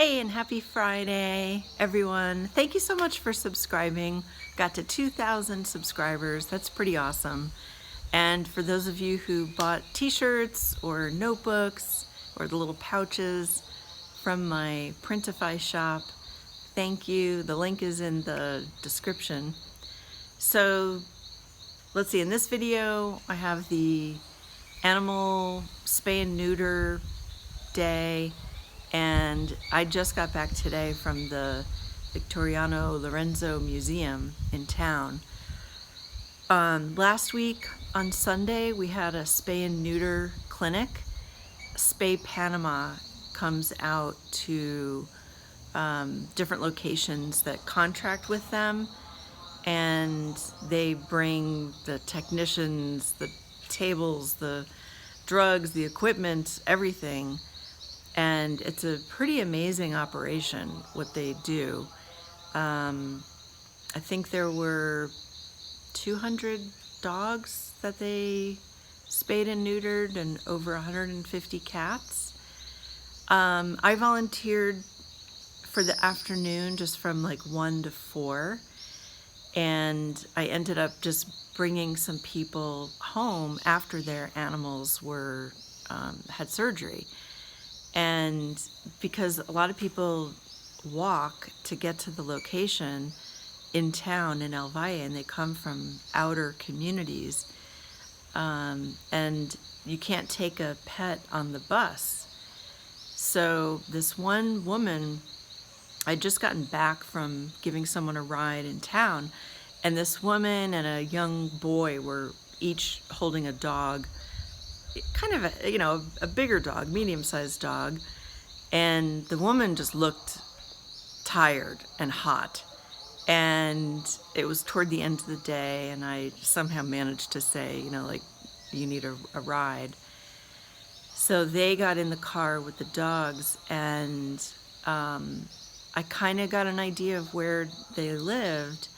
Hey, and happy Friday, everyone. Thank you so much for subscribing. Got to 2,000 subscribers. That's pretty awesome. And for those of you who bought t-shirts or notebooks or the little pouches from my Printify shop, thank you. The link is in the description. So let's see, in this video, I have the animal spay and neuter day, and I just got back today from the Victoriano Lorenzo Museum in town. Last week on Sunday, we had a spay and neuter clinic. Spay Panama comes out to different locations that contract with them, and they bring the technicians, the tables, the drugs, the equipment, everything. And it's a pretty amazing operation, what they do. I think there were 200 dogs that they spayed and neutered, and over 150 cats. I volunteered for the afternoon, just from like 1 to 4. And I ended up just bringing some people home after their animals were had surgery. And because a lot of people walk to get to the location in town in Valle, and they come from outer communities, and you can't take a pet on the bus. So this one woman, I'd just gotten back from giving someone a ride in town, and this woman and a young boy were each holding a dog, kind of a bigger dog, medium-sized dog, and the woman just looked tired and hot. And it was toward the end of the day, and I somehow managed to say, you need a ride. So they got in the car with the dogs, and I kind of got an idea of where they lived.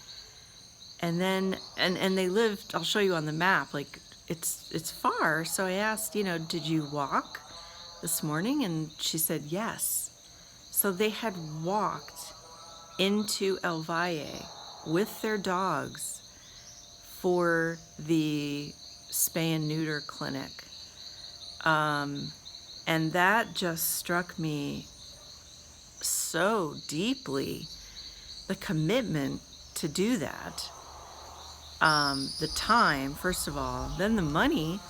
And then, and they lived, I'll show you on the map, like it's far. So I asked, did you walk this morning? And she said yes. So they had walked into Valle with their dogs for the spay and neuter clinic. And that just struck me so deeply, the commitment to do that. The time, first of all, then the money.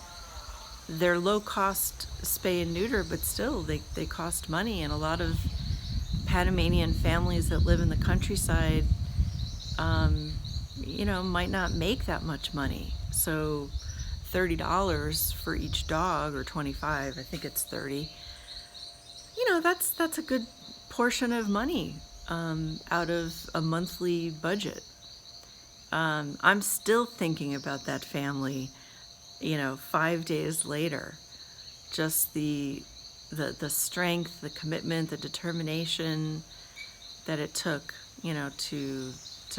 They're low-cost spay and neuter, but still they cost money, and a lot of Panamanian families that live in the countryside might not make that much money. So $30 for each dog, or 25, I think it's 30, that's a good portion of money out of a monthly budget. I'm still thinking about that family, 5 days later. Just the strength, the commitment, the determination that it took, to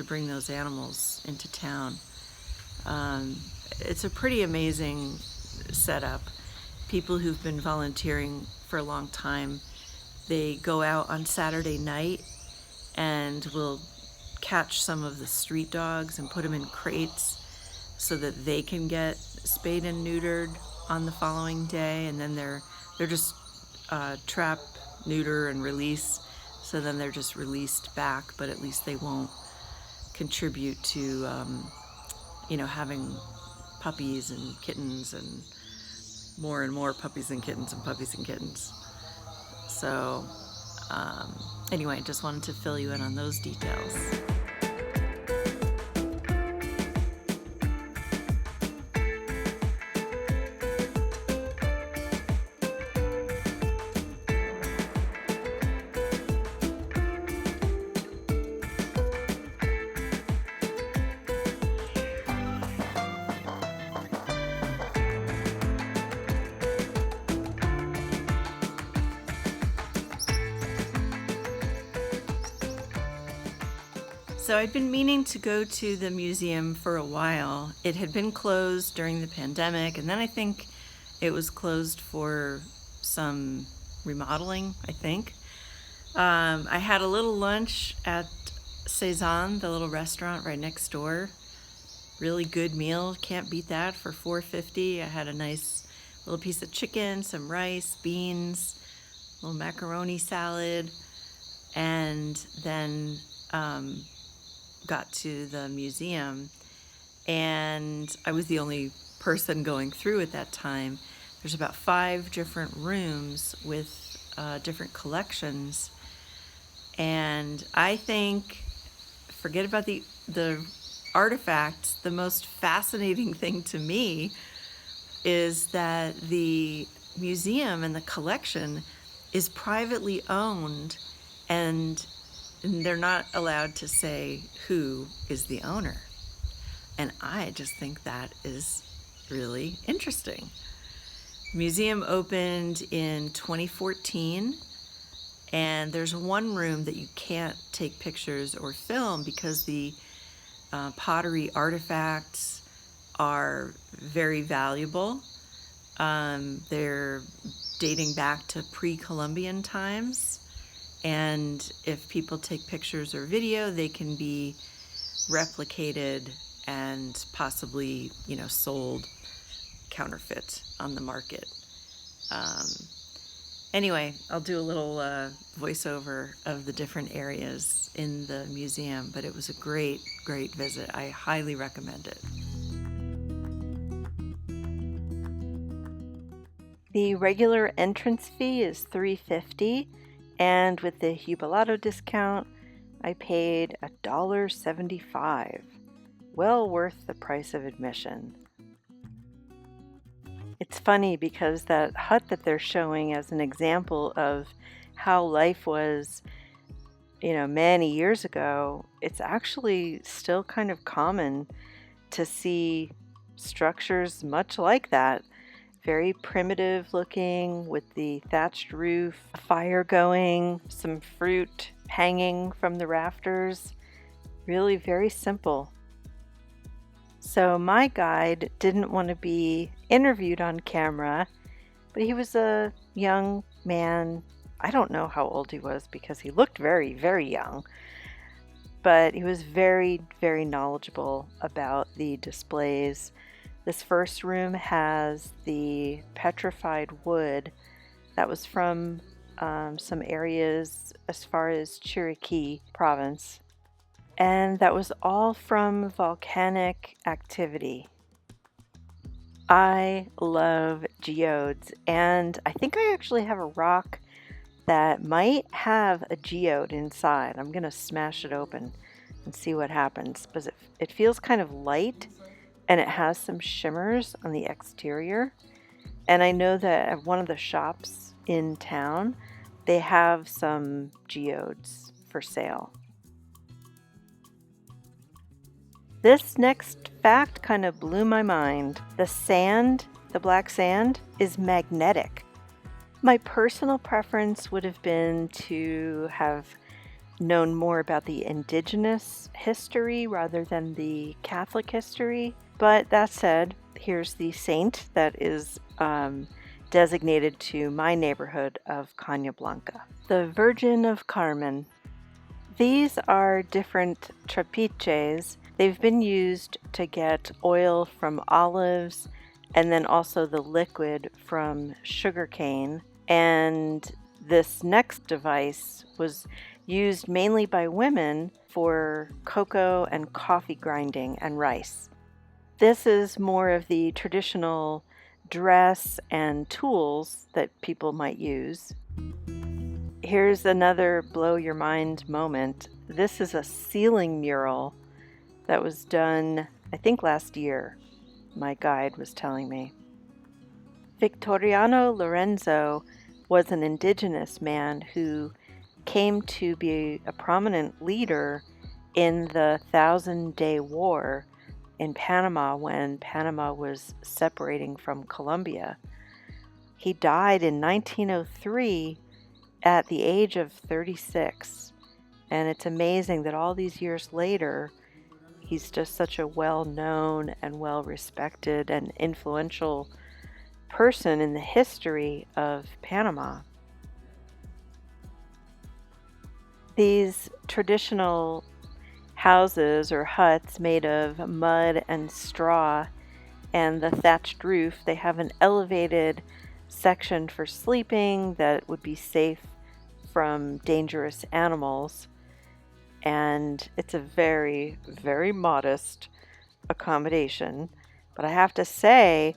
bring those animals into town. It's a pretty amazing setup. People who've been volunteering for a long time, they go out on Saturday night and will catch some of the street dogs and put them in crates so that they can get spayed and neutered on the following day, and then they're just trap, neuter, and release. So then they're just released back, but at least they won't contribute to having puppies and kittens and more puppies and kittens and puppies and kittens. So anyway, just wanted to fill you in on those details. So I'd been meaning to go to the museum for a while. It had been closed during the pandemic, and then I think it was closed for some remodeling, I think. I had a little lunch at Cezanne, the little restaurant right next door. Really good meal. Can't beat that for $4.50. I had a nice little piece of chicken, some rice, beans, a little macaroni salad, and then got to the museum. And I was the only person going through at that time. There's about 5 different rooms with different collections. And I think, forget about the artifacts, the most fascinating thing to me is that the museum and the collection is privately owned, and they're not allowed to say who is the owner. And I just think that is really interesting. The museum opened in 2014, and there's one room that you can't take pictures or film because the pottery artifacts are very valuable. They're dating back to pre-Columbian times, and if people take pictures or video, they can be replicated and possibly, sold counterfeit on the market. Anyway, I'll do a little voiceover of the different areas in the museum, but it was a great, great visit. I highly recommend it. The regular entrance fee is $3.50, and with the Jubilado discount, I paid $1.75. Well worth the price of admission. It's funny because that hut that they're showing as an example of how life was, many years ago, it's actually still kind of common to see structures much like that. Very primitive looking with the thatched roof, a fire going, some fruit hanging from the rafters. Really very simple. So my guide didn't want to be interviewed on camera, but he was a young man. I don't know how old he was because he looked very, very young, but he was very, very knowledgeable about the displays. This first room has the petrified wood that was from some areas as far as Chiriquí province. And that was all from volcanic activity. I love geodes, and I think I actually have a rock that might have a geode inside. I'm going to smash it open and see what happens, because it feels kind of light, and it has some shimmers on the exterior. And I know that at one of the shops in town, they have some geodes for sale. This next fact kind of blew my mind. The sand, the black sand, is magnetic. My personal preference would have been to have known more about the indigenous history rather than the Catholic history. But that said, here's the saint that is designated to my neighborhood of Caña Blanca, the Virgin of Carmen. These are different trapiches. They've been used to get oil from olives and then also the liquid from sugarcane. And this next device was used mainly by women for cocoa and coffee grinding and rice. This is more of the traditional dress and tools that people might use. Here's another blow your mind moment. This is a ceiling mural that was done, I think last year, my guide was telling me. Victoriano Lorenzo was an indigenous man who came to be a prominent leader in the 1,000-Day War in Panama when Panama was separating from Colombia. He died in 1903 at the age of 36, and it's amazing that all these years later, he's just such a well-known and well-respected and influential person in the history of Panama. These traditional houses or huts made of mud and straw and the thatched roof, they have an elevated section for sleeping that would be safe from dangerous animals. And it's a very, very modest accommodation. But I have to say,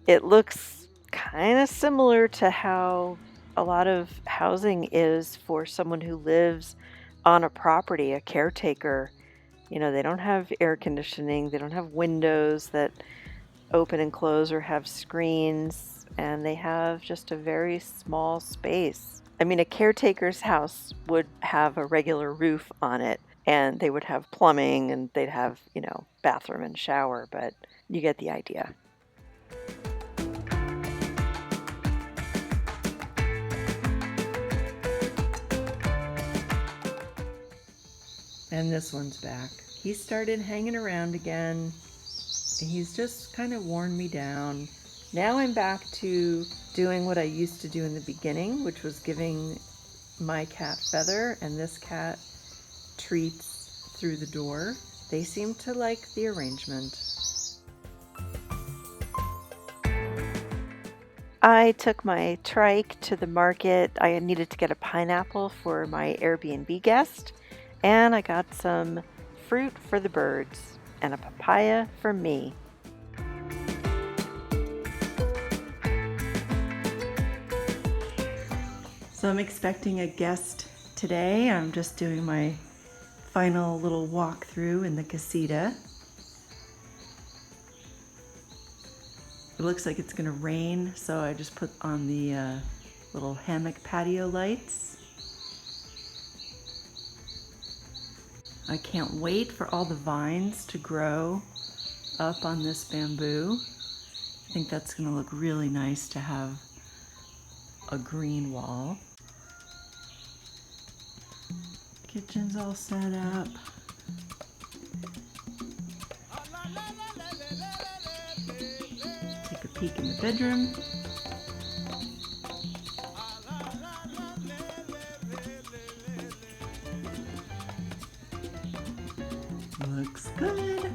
it looks kind of similar to how a lot of housing is for someone who lives on a property, a caretaker. You know, they don't have air conditioning, they don't have windows that open and close or have screens, and they have just a very small space. I mean, a caretaker's house would have a regular roof on it, and they would have plumbing, and they'd have, bathroom and shower, but you get the idea. And this one's back. He started hanging around again. He's just kind of worn me down. Now I'm back to doing what I used to do in the beginning, which was giving my cat Feather and this cat treats through the door. They seem to like the arrangement. I took my trike to the market. I needed to get a pineapple for my Airbnb guest, and I got some fruit for the birds and a papaya for me. So I'm expecting a guest today. I'm just doing my final little walkthrough in the casita. It looks like it's gonna rain, so I just put on the little hammock patio lights. I can't wait for all the vines to grow up on this bamboo. I think that's gonna look really nice to have a green wall. Kitchen's all set up. Take a peek in the bedroom. Looks good.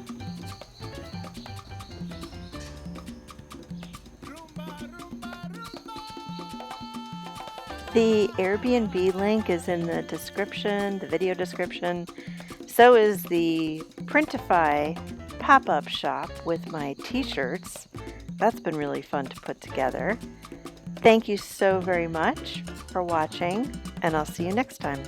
The Airbnb link is in the description, the video description. So is the Printify pop-up shop with my t-shirts. That's been really fun to put together. Thank you so very much for watching, and I'll see you next time.